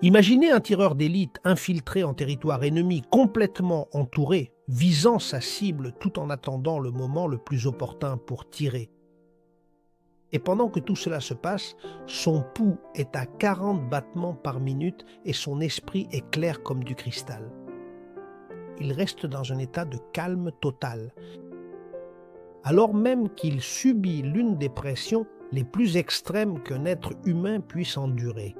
Imaginez un tireur d'élite infiltré en territoire ennemi, complètement entouré, visant sa cible tout en attendant le moment le plus opportun pour tirer. Et pendant que tout cela se passe, son pouls est à 40 battements par minute et son esprit est clair comme du cristal. Il reste dans un état de calme total, alors même qu'il subit l'une des pressions les plus extrêmes qu'un être humain puisse endurer.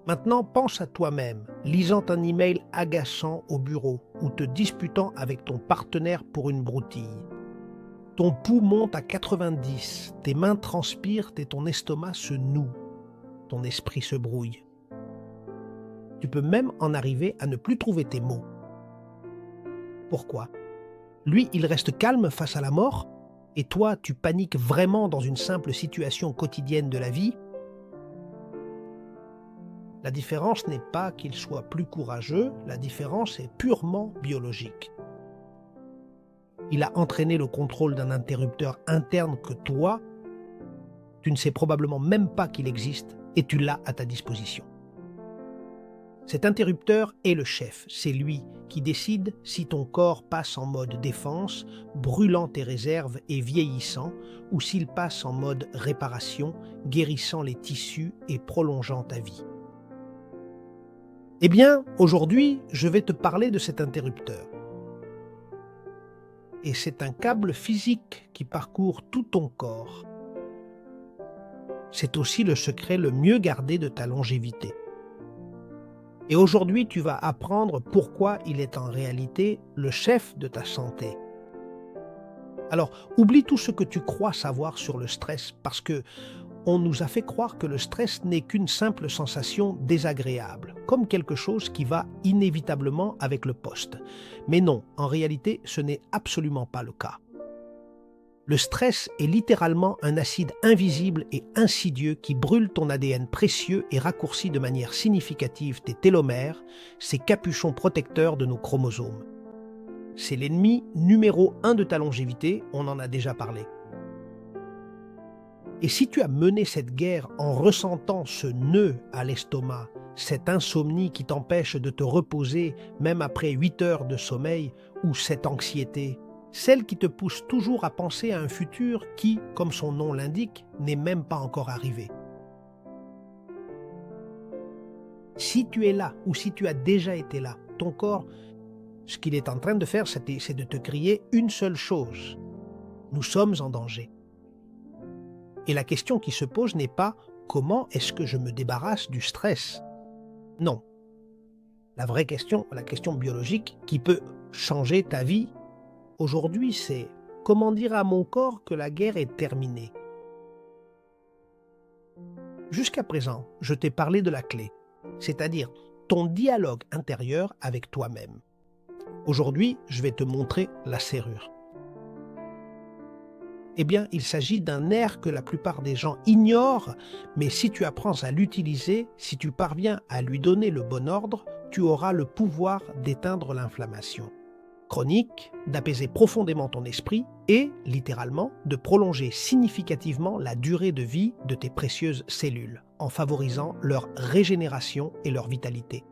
Maintenant, pense à toi-même, lisant un email agaçant au bureau ou te disputant avec ton partenaire pour une broutille. Ton pouls monte à 90, tes mains transpirent et ton estomac se noue. Ton esprit se brouille. Tu peux même en arriver à ne plus trouver tes mots. Pourquoi ? Lui, il reste calme face à la mort, et toi, tu paniques vraiment dans une simple situation quotidienne de la vie. La différence n'est pas qu'il soit plus courageux, la différence est purement biologique. Il a entraîné le contrôle d'un interrupteur interne que toi, tu ne sais probablement même pas qu'il existe et tu l'as à ta disposition. Cet interrupteur est le chef, c'est lui qui décide si ton corps passe en mode défense, brûlant tes réserves et vieillissant, ou s'il passe en mode réparation, guérissant les tissus et prolongeant ta vie. Eh bien, aujourd'hui, je vais te parler de cet interrupteur. Et c'est un câble physique qui parcourt tout ton corps. C'est aussi le secret le mieux gardé de ta longévité. Et aujourd'hui, tu vas apprendre pourquoi il est en réalité le chef de ta santé. Alors, oublie tout ce que tu crois savoir sur le stress, parce que on nous a fait croire que le stress n'est qu'une simple sensation désagréable, comme quelque chose qui va inévitablement avec le poste. Mais non, en réalité, ce n'est absolument pas le cas. Le stress est littéralement un acide invisible et insidieux qui brûle ton ADN précieux et raccourcit de manière significative tes télomères, ces capuchons protecteurs de nos chromosomes. C'est l'ennemi numéro 1 de ta longévité, on en a déjà parlé. Et si tu as mené cette guerre en ressentant ce nœud à l'estomac, cette insomnie qui t'empêche de te reposer même après 8 heures de sommeil, ou cette anxiété, celle qui te pousse toujours à penser à un futur qui, comme son nom l'indique, n'est même pas encore arrivé. Si tu es là, ou si tu as déjà été là, ton corps, ce qu'il est en train de faire, c'est de te crier une seule chose. Nous sommes en danger. Et la question qui se pose n'est pas « comment est-ce que je me débarrasse du stress ?» Non. La vraie question, la question biologique qui peut changer ta vie aujourd'hui, c'est « comment dire à mon corps que la guerre est terminée ?» Jusqu'à présent, je t'ai parlé de la clé, c'est-à-dire ton dialogue intérieur avec toi-même. Aujourd'hui, je vais te montrer la serrure. Eh bien, il s'agit d'un nerf que la plupart des gens ignorent, mais si tu apprends à l'utiliser, si tu parviens à lui donner le bon ordre, tu auras le pouvoir d'éteindre l'inflammation chronique, d'apaiser profondément ton esprit et, littéralement, de prolonger significativement la durée de vie de tes précieuses cellules, en favorisant leur régénération et leur vitalité.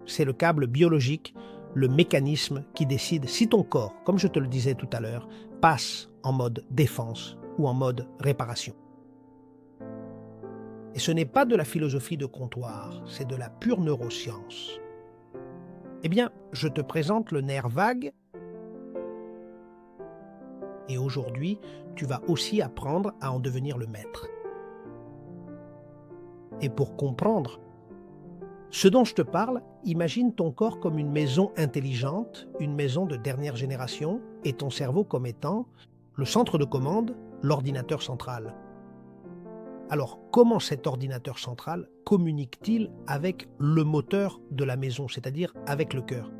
C'est le câble biologique, le mécanisme qui décide si ton corps, comme je te le disais tout à l'heure, passe en mode défense ou en mode réparation. Et ce n'est pas de la philosophie de comptoir, c'est de la pure neuroscience. Eh bien, je te présente le nerf vague et aujourd'hui, tu vas aussi apprendre à en devenir le maître. Et pour comprendre ce dont je te parle, imagine ton corps comme une maison intelligente, une maison de dernière génération, et ton cerveau comme étant le centre de commande, l'ordinateur central. Alors, comment cet ordinateur central communique-t-il avec le moteur de la maison, c'est-à-dire avec le cœur?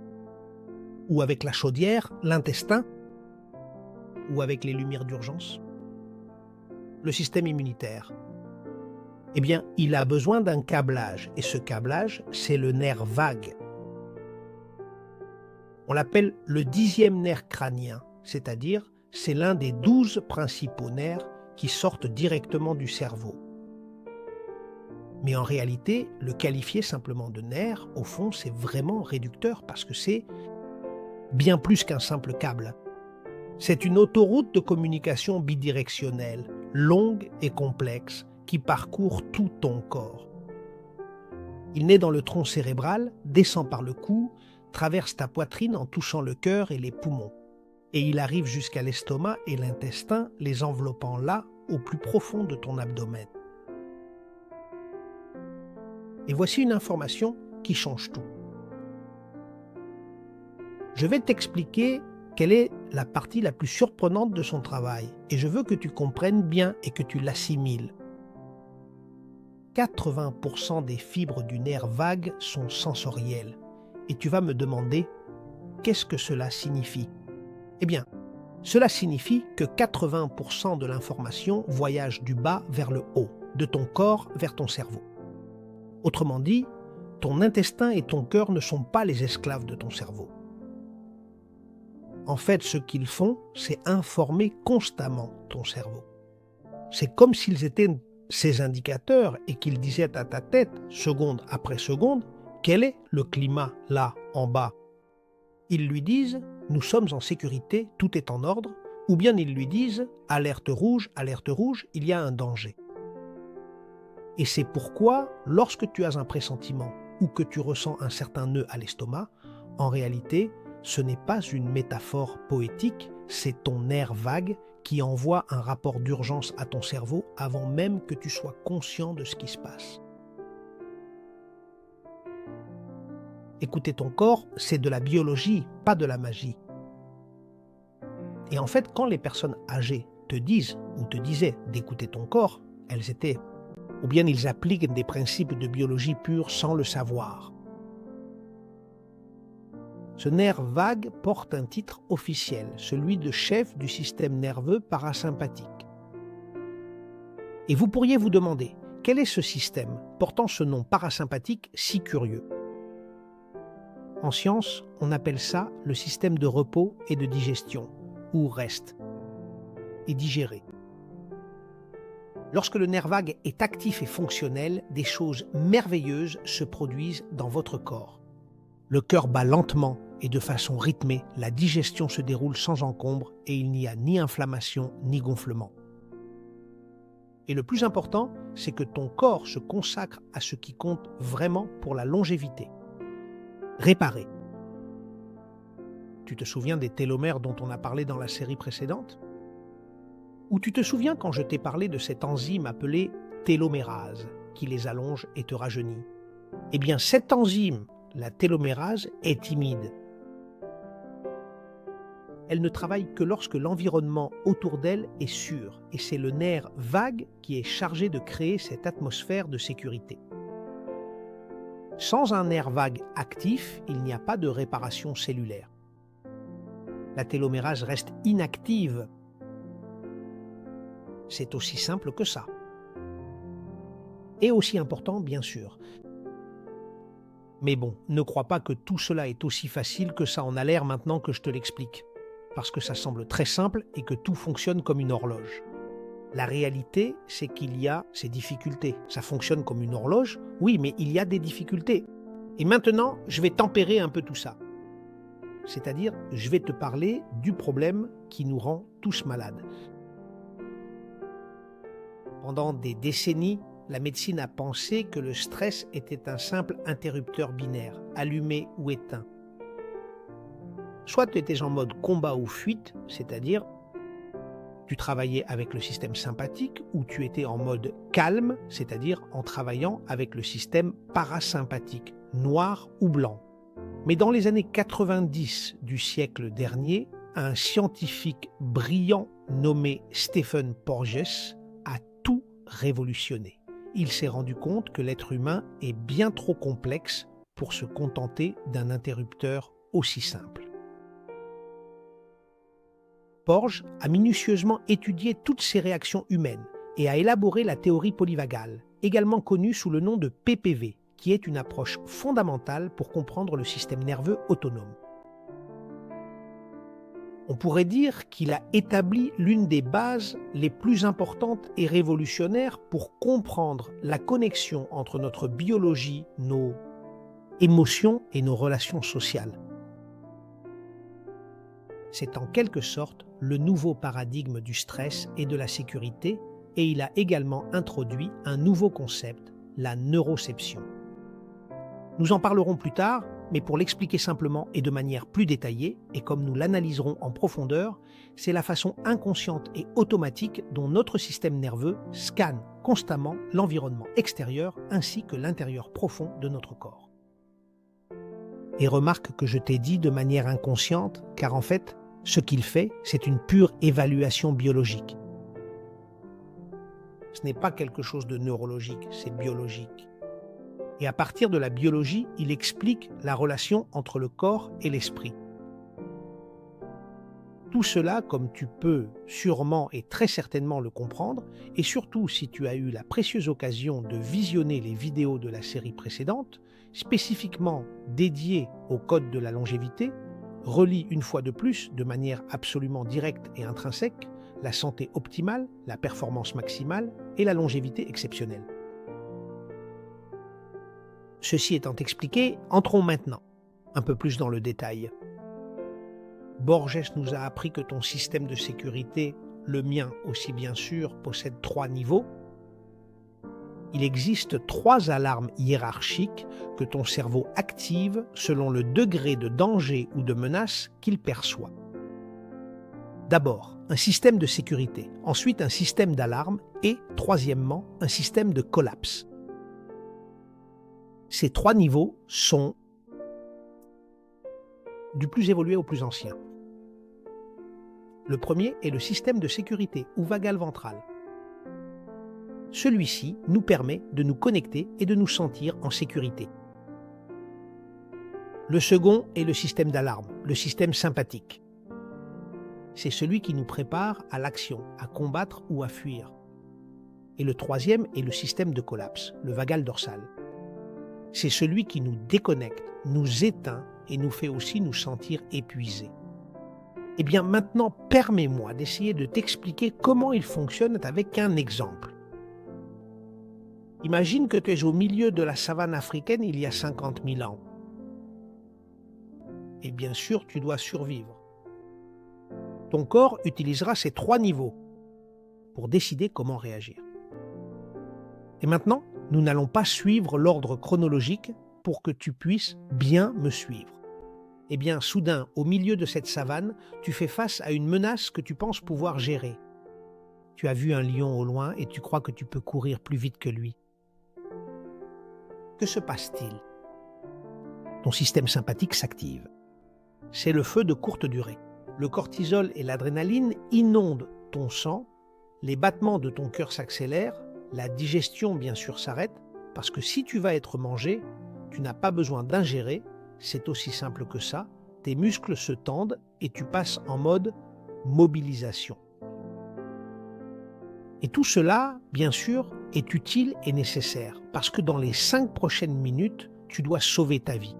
Ou avec la chaudière, l'intestin? Ou avec les lumières d'urgence? Le système immunitaire. Eh bien, il a besoin d'un câblage, et ce câblage, c'est le nerf vague. On l'appelle le 10e nerf crânien, c'est-à-dire c'est l'un des 12 principaux nerfs qui sortent directement du cerveau. Mais en réalité, le qualifier simplement de nerf, au fond, c'est vraiment réducteur parce que c'est bien plus qu'un simple câble. C'est une autoroute de communication bidirectionnelle, longue et complexe, qui parcourt tout ton corps. Il naît dans le tronc cérébral, descend par le cou, traverse ta poitrine en touchant le cœur et les poumons. Et il arrive jusqu'à l'estomac et l'intestin, les enveloppant là, au plus profond de ton abdomen. Et voici une information qui change tout. Je vais t'expliquer quelle est la partie la plus surprenante de son travail, et je veux que tu comprennes bien et que tu l'assimiles. 80% des fibres du nerf vague sont sensorielles, et tu vas me demander qu'est-ce que cela signifie? Eh bien, cela signifie que 80% de l'information voyage du bas vers le haut, de ton corps vers ton cerveau. Autrement dit, ton intestin et ton cœur ne sont pas les esclaves de ton cerveau. En fait, ce qu'ils font, c'est informer constamment ton cerveau. C'est comme s'ils étaient ces indicateurs et qu'ils disaient à ta tête, seconde après seconde, quel est le climat là, en bas. Ils lui disent, nous sommes en sécurité, tout est en ordre, ou bien ils lui disent, alerte rouge, il y a un danger. Et c'est pourquoi, lorsque tu as un pressentiment ou que tu ressens un certain nœud à l'estomac, en réalité, ce n'est pas une métaphore poétique, c'est ton nerf vague qui envoie un rapport d'urgence à ton cerveau avant même que tu sois conscient de ce qui se passe. Écouter ton corps, c'est de la biologie, pas de la magie. Et en fait, quand les personnes âgées te disent ou te disaient d'écouter ton corps, elles étaient, ou bien ils appliquent des principes de biologie pure sans le savoir. Ce nerf vague porte un titre officiel, celui de chef du système nerveux parasympathique. Et vous pourriez vous demander, quel est ce système portant ce nom parasympathique si curieux? En science, on appelle ça le système de repos et de digestion, ou reste, et digérer. Lorsque le nerf vague est actif et fonctionnel, des choses merveilleuses se produisent dans votre corps. Le cœur bat lentement et de façon rythmée, la digestion se déroule sans encombre et il n'y a ni inflammation ni gonflement. Et le plus important, c'est que ton corps se consacre à ce qui compte vraiment pour la longévité. Réparer. Tu te souviens des télomères dont on a parlé dans la série précédente? Ou tu te souviens quand je t'ai parlé de cette enzyme appelée télomérase, qui les allonge et te rajeunit? Eh bien, cette enzyme, la télomérase, est timide. Elle ne travaille que lorsque l'environnement autour d'elle est sûr, et c'est le nerf vague qui est chargé de créer cette atmosphère de sécurité. Sans un nerf vague actif, il n'y a pas de réparation cellulaire. La télomérase reste inactive. C'est aussi simple que ça. Et aussi important, bien sûr. Mais bon, ne crois pas que tout cela est aussi facile que ça en a l'air maintenant que je te l'explique. Parce que ça semble très simple et que tout fonctionne comme une horloge. La réalité, c'est qu'il y a ces difficultés. Ça fonctionne comme une horloge, oui, mais il y a des difficultés. Et maintenant, je vais tempérer un peu tout ça. C'est-à-dire, je vais te parler du problème qui nous rend tous malades. Pendant des décennies, la médecine a pensé que le stress était un simple interrupteur binaire, allumé ou éteint. Soit tu étais en mode combat ou fuite, c'est-à-dire tu travaillais avec le système sympathique, ou tu étais en mode calme, c'est-à-dire en travaillant avec le système parasympathique, noir ou blanc. Mais dans les années 90 du siècle dernier, un scientifique brillant nommé Stephen Porges a tout révolutionné. Il s'est rendu compte que l'être humain est bien trop complexe pour se contenter d'un interrupteur aussi simple. Porges a minutieusement étudié toutes ces réactions humaines et a élaboré la théorie polyvagale, également connue sous le nom de PPV, qui est une approche fondamentale pour comprendre le système nerveux autonome. On pourrait dire qu'il a établi l'une des bases les plus importantes et révolutionnaires pour comprendre la connexion entre notre biologie, nos émotions et nos relations sociales. C'est en quelque sorte le nouveau paradigme du stress et de la sécurité, et il a également introduit un nouveau concept, la neuroception. Nous en parlerons plus tard, mais pour l'expliquer simplement et de manière plus détaillée, et comme nous l'analyserons en profondeur, c'est la façon inconsciente et automatique dont notre système nerveux scanne constamment l'environnement extérieur ainsi que l'intérieur profond de notre corps. Et remarque que je t'ai dit de manière inconsciente, car en fait, ce qu'il fait, c'est une pure évaluation biologique. Ce n'est pas quelque chose de neurologique, c'est biologique. Et à partir de la biologie, il explique la relation entre le corps et l'esprit. Tout cela, comme tu peux sûrement et très certainement le comprendre, et surtout si tu as eu la précieuse occasion de visionner les vidéos de la série précédente, spécifiquement dédiées au code de la longévité, relie une fois de plus, de manière absolument directe et intrinsèque, la santé optimale, la performance maximale et la longévité exceptionnelle. Ceci étant expliqué, entrons maintenant un peu plus dans le détail. Borges nous a appris que ton système de sécurité, le mien aussi bien sûr, possède 3 niveaux. Il existe 3 alarmes hiérarchiques que ton cerveau active selon le degré de danger ou de menace qu'il perçoit. D'abord, un système de sécurité, ensuite un système d'alarme et, troisièmement, un système de collapse. Ces 3 niveaux sont du plus évolué au plus ancien. Le premier est le système de sécurité ou vagal ventral. Celui-ci nous permet de nous connecter et de nous sentir en sécurité. Le second est le système d'alarme, le système sympathique. C'est celui qui nous prépare à l'action, à combattre ou à fuir. Et le troisième est le système de collapse, le vagal dorsal. C'est celui qui nous déconnecte, nous éteint et nous fait aussi nous sentir épuisés. Eh bien maintenant, permets-moi d'essayer de t'expliquer comment ils fonctionnent avec un exemple. Imagine que tu es au milieu de la savane africaine il y a 50 000 ans. Et bien sûr, tu dois survivre. Ton corps utilisera ces 3 niveaux pour décider comment réagir. Et maintenant, nous n'allons pas suivre l'ordre chronologique pour que tu puisses bien me suivre. Eh bien, soudain, au milieu de cette savane, tu fais face à une menace que tu penses pouvoir gérer. Tu as vu un lion au loin et tu crois que tu peux courir plus vite que lui. Que se passe-t-il? Ton système sympathique s'active. C'est le feu de courte durée. Le cortisol et l'adrénaline inondent ton sang, les battements de ton cœur s'accélèrent, la digestion bien sûr s'arrête, parce que si tu vas être mangé, tu n'as pas besoin d'ingérer, c'est aussi simple que ça, tes muscles se tendent et tu passes en mode mobilisation. Et tout cela, bien sûr, est utile et nécessaire, parce que dans les 5 prochaines minutes, tu dois sauver ta vie.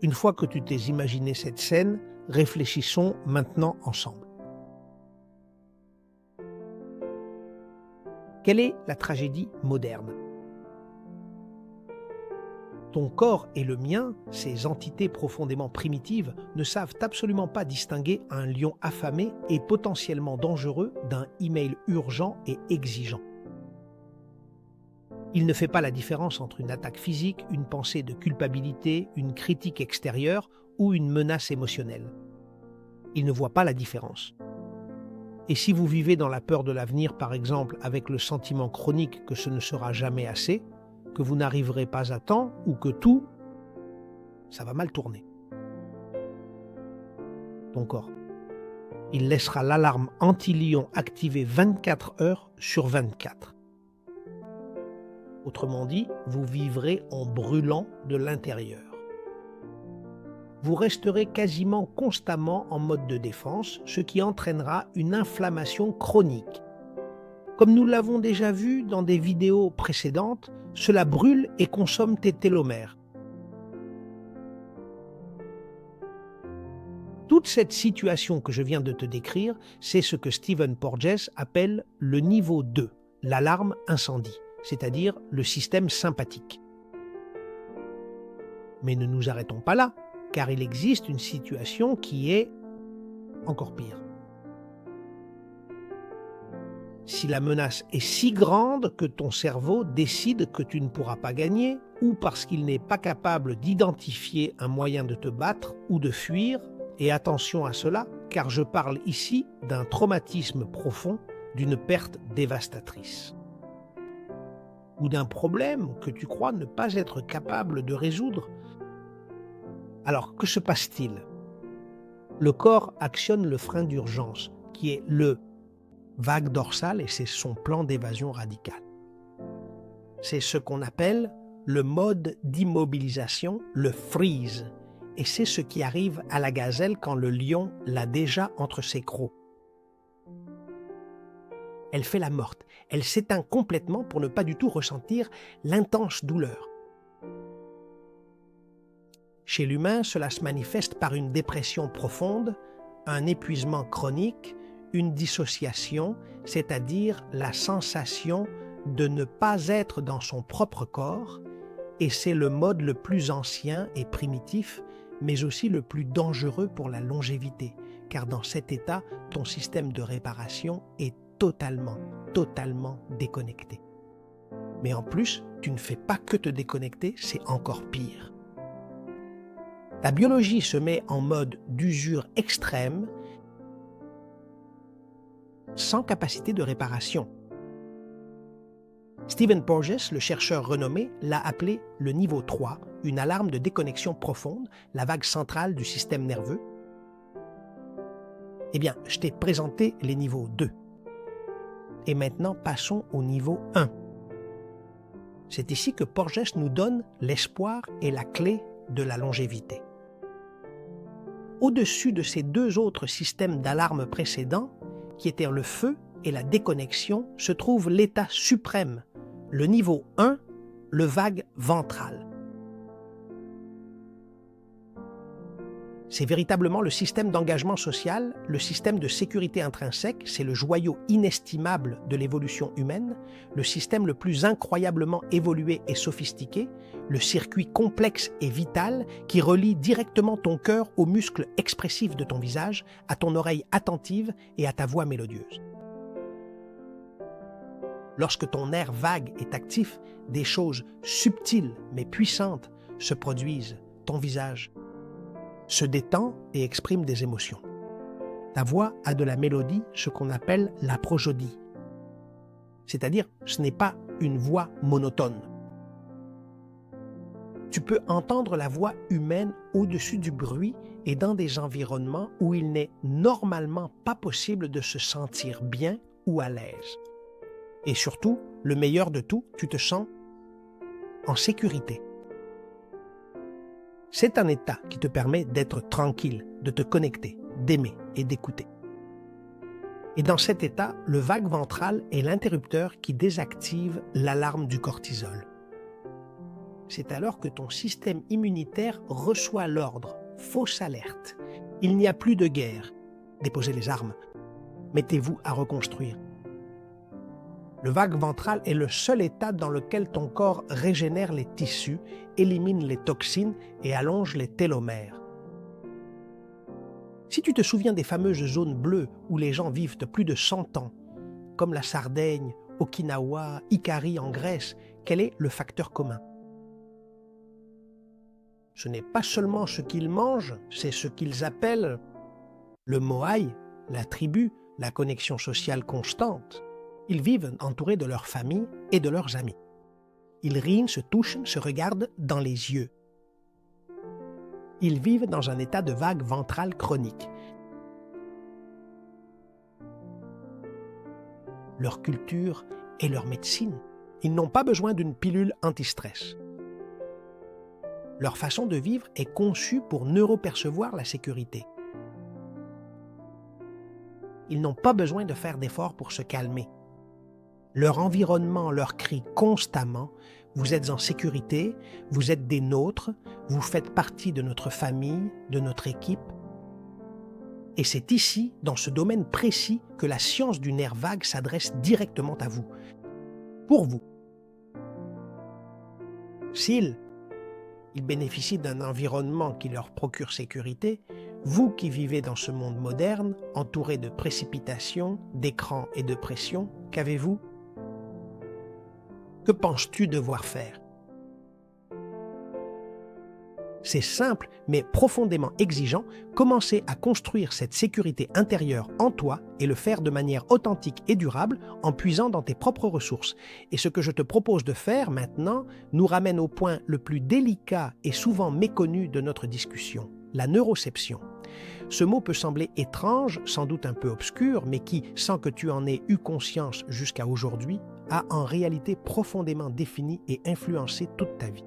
Une fois que tu t'es imaginé cette scène, réfléchissons maintenant ensemble. Quelle est la tragédie moderne? Ton corps et le mien, ces entités profondément primitives, ne savent absolument pas distinguer un lion affamé et potentiellement dangereux d'un email urgent et exigeant. Il ne fait pas la différence entre une attaque physique, une pensée de culpabilité, une critique extérieure ou une menace émotionnelle. Il ne voit pas la différence. Et si vous vivez dans la peur de l'avenir, par exemple, avec le sentiment chronique que ce ne sera jamais assez, que vous n'arriverez pas à temps ou que tout, ça va mal tourner. Ton corps. Il laissera l'alarme anti-lion activée 24 heures sur 24. Autrement dit, vous vivrez en brûlant de l'intérieur. Vous resterez quasiment constamment en mode de défense, ce qui entraînera une inflammation chronique. Comme nous l'avons déjà vu dans des vidéos précédentes, cela brûle et consomme tes télomères. Toute cette situation que je viens de te décrire, c'est ce que Stephen Porges appelle le niveau 2, l'alarme incendie, c'est-à-dire le système sympathique. Mais ne nous arrêtons pas là, car il existe une situation qui est encore pire. Si la menace est si grande que ton cerveau décide que tu ne pourras pas gagner, ou parce qu'il n'est pas capable d'identifier un moyen de te battre ou de fuir, et attention à cela, car je parle ici d'un traumatisme profond, d'une perte dévastatrice. Ou d'un problème que tu crois ne pas être capable de résoudre. Alors, que se passe-t-il? Le corps actionne le frein d'urgence, qui est le vague dorsale, et c'est son plan d'évasion radicale. C'est ce qu'on appelle le mode d'immobilisation, le freeze. Et c'est ce qui arrive à la gazelle quand le lion l'a déjà entre ses crocs. Elle fait la morte, elle s'éteint complètement pour ne pas du tout ressentir l'intense douleur. Chez l'humain, cela se manifeste par une dépression profonde, un épuisement chronique, une dissociation, c'est-à-dire la sensation de ne pas être dans son propre corps, et c'est le mode le plus ancien et primitif, mais aussi le plus dangereux pour la longévité, car dans cet état, ton système de réparation est totalement déconnecté. Mais en plus, tu ne fais pas que te déconnecter, c'est encore pire. Ta biologie se met en mode d'usure extrême, sans capacité de réparation. Stephen Porges, le chercheur renommé, l'a appelé le niveau 3, une alarme de déconnexion profonde, la vague centrale du système nerveux. Eh bien, je t'ai présenté les niveaux 2. Et maintenant, passons au niveau 1. C'est ici que Porges nous donne l'espoir et la clé de la longévité. Au-dessus de ces deux autres systèmes d'alarme précédents, qui étaient le feu et la déconnexion, se trouve l'état suprême, le niveau 1, le vague ventral. C'est véritablement le système d'engagement social, le système de sécurité intrinsèque, c'est le joyau inestimable de l'évolution humaine, le système le plus incroyablement évolué et sophistiqué, le circuit complexe et vital qui relie directement ton cœur aux muscles expressifs de ton visage, à ton oreille attentive et à ta voix mélodieuse. Lorsque ton nerf vague est actif, des choses subtiles mais puissantes se produisent. Ton visage se détend et exprime des émotions. Ta voix a de la mélodie, ce qu'on appelle la prosodie. C'est-à-dire, ce n'est pas une voix monotone. Tu peux entendre la voix humaine au-dessus du bruit et dans des environnements où il n'est normalement pas possible de se sentir bien ou à l'aise. Et surtout, le meilleur de tout, tu te sens en sécurité. C'est un état qui te permet d'être tranquille, de te connecter, d'aimer et d'écouter. Et dans cet état, le vague ventral est l'interrupteur qui désactive l'alarme du cortisol. C'est alors que ton système immunitaire reçoit l'ordre, fausse alerte. Il n'y a plus de guerre. Déposez les armes. Mettez-vous à reconstruire. Le vague ventral est le seul état dans lequel ton corps régénère les tissus, élimine les toxines et allonge les télomères. Si tu te souviens des fameuses zones bleues où les gens vivent plus de 100 ans, comme la Sardaigne, Okinawa, Ikari en Grèce, quel est le facteur commun? Ce n'est pas seulement ce qu'ils mangent, c'est ce qu'ils appellent le moai, la tribu, la connexion sociale constante. Ils vivent entourés de leur famille et de leurs amis. Ils rient, se touchent, se regardent dans les yeux. Ils vivent dans un état de vague ventrale chronique. Leur culture et leur médecine. Ils n'ont pas besoin d'une pilule anti-stress. Leur façon de vivre est conçue pour neuropercevoir la sécurité. Ils n'ont pas besoin de faire d'efforts pour se calmer. Leur environnement leur crie constamment « Vous êtes en sécurité, vous êtes des nôtres, vous faites partie de notre famille, de notre équipe ». Et c'est ici, dans ce domaine précis, que la science du nerf vague s'adresse directement à vous. Pour vous. S'ils bénéficient d'un environnement qui leur procure sécurité, vous qui vivez dans ce monde moderne, entouré de précipitations, d'écrans et de pression, qu'avez-vous? Que penses-tu devoir faire? C'est simple, mais profondément exigeant. Commencer à construire cette sécurité intérieure en toi et le faire de manière authentique et durable en puisant dans tes propres ressources. Et ce que je te propose de faire maintenant nous ramène au point le plus délicat et souvent méconnu de notre discussion, la neuroception. Ce mot peut sembler étrange, sans doute un peu obscur, mais qui, sans que tu en aies eu conscience jusqu'à aujourd'hui, a en réalité profondément défini et influencé toute ta vie.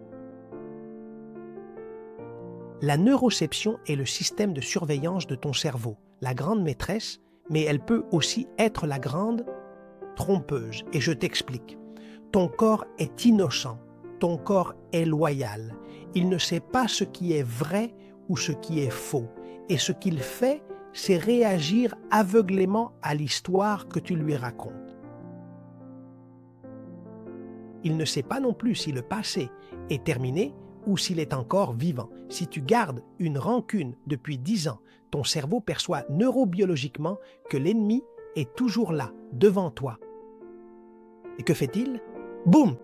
La neuroception est le système de surveillance de ton cerveau, la grande maîtresse, mais elle peut aussi être la grande trompeuse. Et je t'explique. Ton corps est innocent, ton corps est loyal. Il ne sait pas ce qui est vrai ou ce qui est faux. Et ce qu'il fait, c'est réagir aveuglément à l'histoire que tu lui racontes. Il ne sait pas non plus si le passé est terminé ou s'il est encore vivant. Si tu gardes une rancune depuis 10 ans, ton cerveau perçoit neurobiologiquement que l'ennemi est toujours là, devant toi. Et que fait-il? Boum!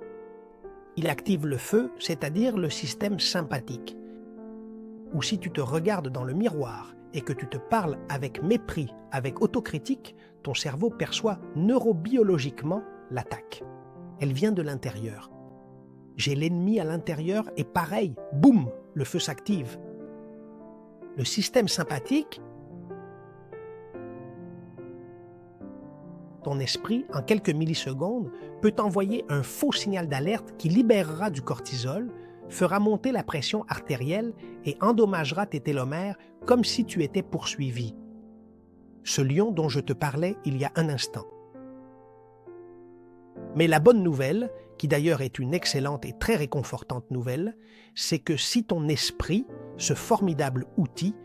Il active le feu, c'est-à-dire le système sympathique. Ou si tu te regardes dans le miroir et que tu te parles avec mépris, avec autocritique, ton cerveau perçoit neurobiologiquement l'attaque. Elle vient de l'intérieur. J'ai l'ennemi à l'intérieur et pareil, boum, le feu s'active. Le système sympathique, ton esprit, en quelques millisecondes, peut envoyer un faux signal d'alerte qui libérera du cortisol, fera monter la pression artérielle et endommagera tes télomères comme si tu étais poursuivi. Ce lion dont je te parlais il y a un instant. Mais la bonne nouvelle, qui d'ailleurs est une excellente et très réconfortante nouvelle, c'est que si ton esprit, ce formidable outil,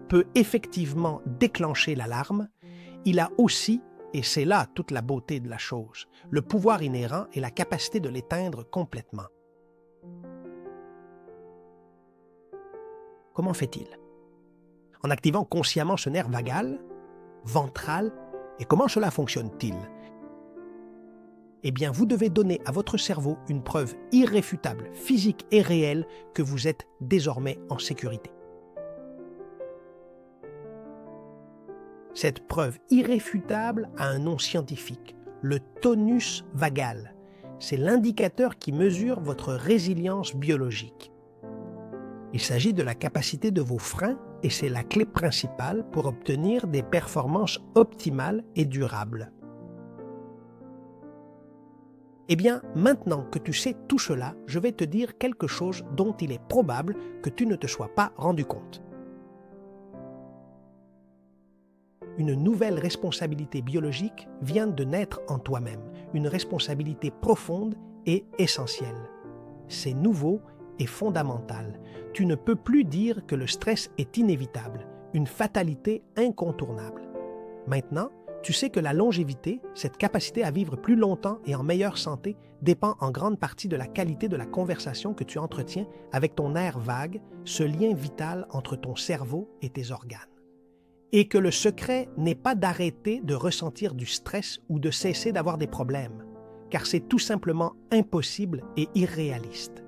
peut effectivement déclencher l'alarme, il a aussi, et c'est là toute la beauté de la chose, le pouvoir inhérent et la capacité de l'éteindre complètement. Comment fait-il? En activant consciemment ce nerf vagal, ventral, et comment cela fonctionne-t-il? Eh bien, vous devez donner à votre cerveau une preuve irréfutable, physique et réelle que vous êtes désormais en sécurité. Cette preuve irréfutable a un nom scientifique, le tonus vagal. C'est l'indicateur qui mesure votre résilience biologique. Il s'agit de la capacité de vos freins et c'est la clé principale pour obtenir des performances optimales et durables. Eh bien, maintenant que tu sais tout cela, je vais te dire quelque chose dont il est probable que tu ne te sois pas rendu compte. Une nouvelle responsabilité biologique vient de naître en toi-même, une responsabilité profonde et essentielle. C'est nouveau et fondamental. Tu ne peux plus dire que le stress est inévitable, une fatalité incontournable. Maintenant, tu sais que la longévité, cette capacité à vivre plus longtemps et en meilleure santé, dépend en grande partie de la qualité de la conversation que tu entretiens avec ton nerf vague, ce lien vital entre ton cerveau et tes organes. Et que le secret n'est pas d'arrêter de ressentir du stress ou de cesser d'avoir des problèmes, car c'est tout simplement impossible et irréaliste.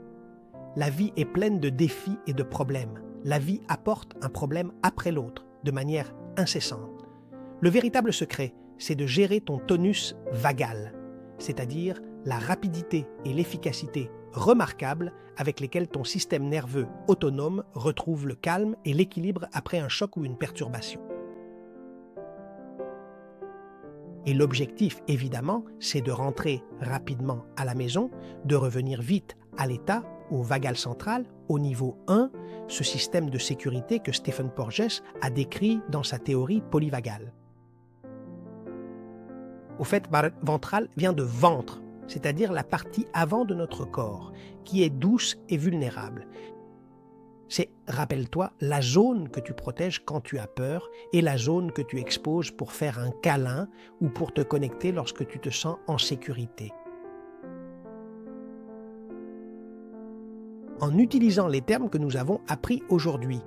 La vie est pleine de défis et de problèmes. La vie apporte un problème après l'autre, de manière incessante. Le véritable secret, c'est de gérer ton tonus vagal, c'est-à-dire la rapidité et l'efficacité remarquables avec lesquelles ton système nerveux autonome retrouve le calme et l'équilibre après un choc ou une perturbation. Et l'objectif, évidemment, c'est de rentrer rapidement à la maison, de revenir vite à l'état, au vagal central, au niveau 1, ce système de sécurité que Stephen Porges a décrit dans sa théorie polyvagale. Au fait, ventral vient de ventre, c'est-à-dire la partie avant de notre corps, qui est douce et vulnérable. C'est Rappelle-toi la zone que tu protèges quand tu as peur et la zone que tu exposes pour faire un câlin ou pour te connecter lorsque tu te sens en sécurité. En utilisant les termes que nous avons appris aujourd'hui.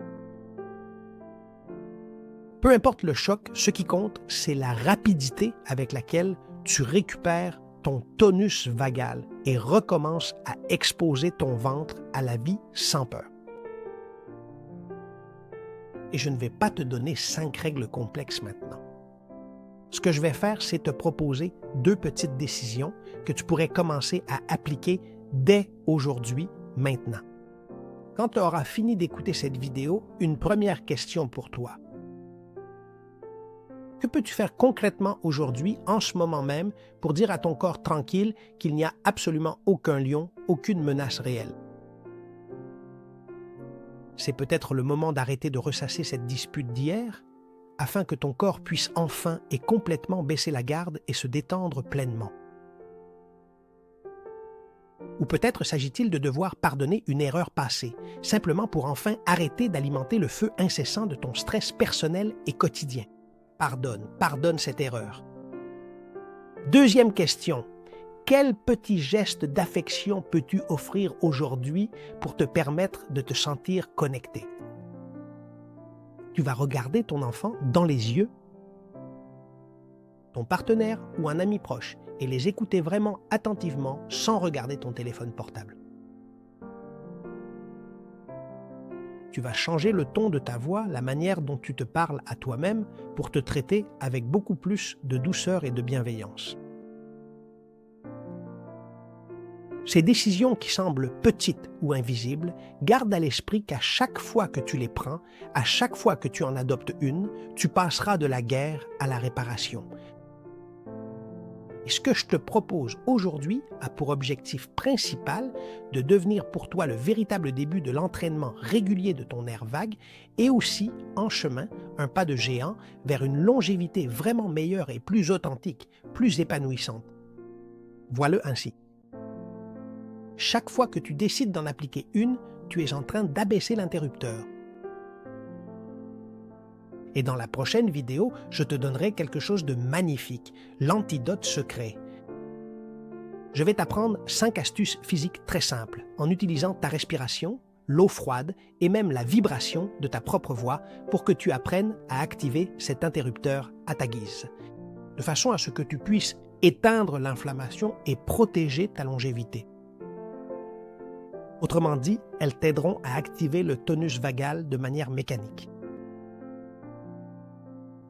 Peu importe le choc, ce qui compte, c'est la rapidité avec laquelle tu récupères ton tonus vagal et recommences à exposer ton ventre à la vie sans peur. Et je ne vais pas te donner 5 règles complexes maintenant. Ce que je vais faire, c'est te proposer 2 petites décisions que tu pourrais commencer à appliquer dès aujourd'hui, maintenant. Quand tu auras fini d'écouter cette vidéo, une première question pour toi. Que peux-tu faire concrètement aujourd'hui, en ce moment même, pour dire à ton corps tranquille qu'il n'y a absolument aucun lion, aucune menace réelle? C'est peut-être le moment d'arrêter de ressasser cette dispute d'hier, afin que ton corps puisse enfin et complètement baisser la garde et se détendre pleinement. Ou peut-être s'agit-il de devoir pardonner une erreur passée, simplement pour enfin arrêter d'alimenter le feu incessant de ton stress personnel et quotidien. Pardonne cette erreur. Deuxième question. Quel petit geste d'affection peux-tu offrir aujourd'hui pour te permettre de te sentir connecté? Tu vas regarder ton enfant dans les yeux, ton partenaire ou un ami proche, et les écouter vraiment attentivement sans regarder ton téléphone portable. Tu vas changer le ton de ta voix, la manière dont tu te parles à toi-même pour te traiter avec beaucoup plus de douceur et de bienveillance. Ces décisions qui semblent petites ou invisibles, garde à l'esprit qu'à chaque fois que tu les prends, à chaque fois que tu en adoptes une, tu passeras de la guerre à la réparation. Et ce que je te propose aujourd'hui a pour objectif principal de devenir pour toi le véritable début de l'entraînement régulier de ton nerf vague et aussi, en chemin, un pas de géant vers une longévité vraiment meilleure et plus authentique, plus épanouissante. Vois-le ainsi. Chaque fois que tu décides d'en appliquer une, tu es en train d'abaisser l'interrupteur. Et dans la prochaine vidéo, je te donnerai quelque chose de magnifique, l'antidote secret. Je vais t'apprendre 5 astuces physiques très simples en utilisant ta respiration, l'eau froide et même la vibration de ta propre voix pour que tu apprennes à activer cet interrupteur à ta guise, de façon à ce que tu puisses éteindre l'inflammation et protéger ta longévité. Autrement dit, elles t'aideront à activer le tonus vagal de manière mécanique.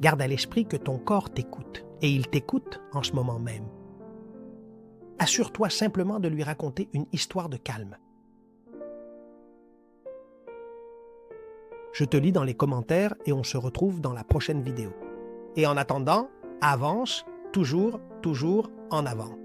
Garde à l'esprit que ton corps t'écoute, et il t'écoute en ce moment même. Assure-toi simplement de lui raconter une histoire de calme. Je te lis dans les commentaires et on se retrouve dans la prochaine vidéo. Et en attendant, avance, toujours en avant.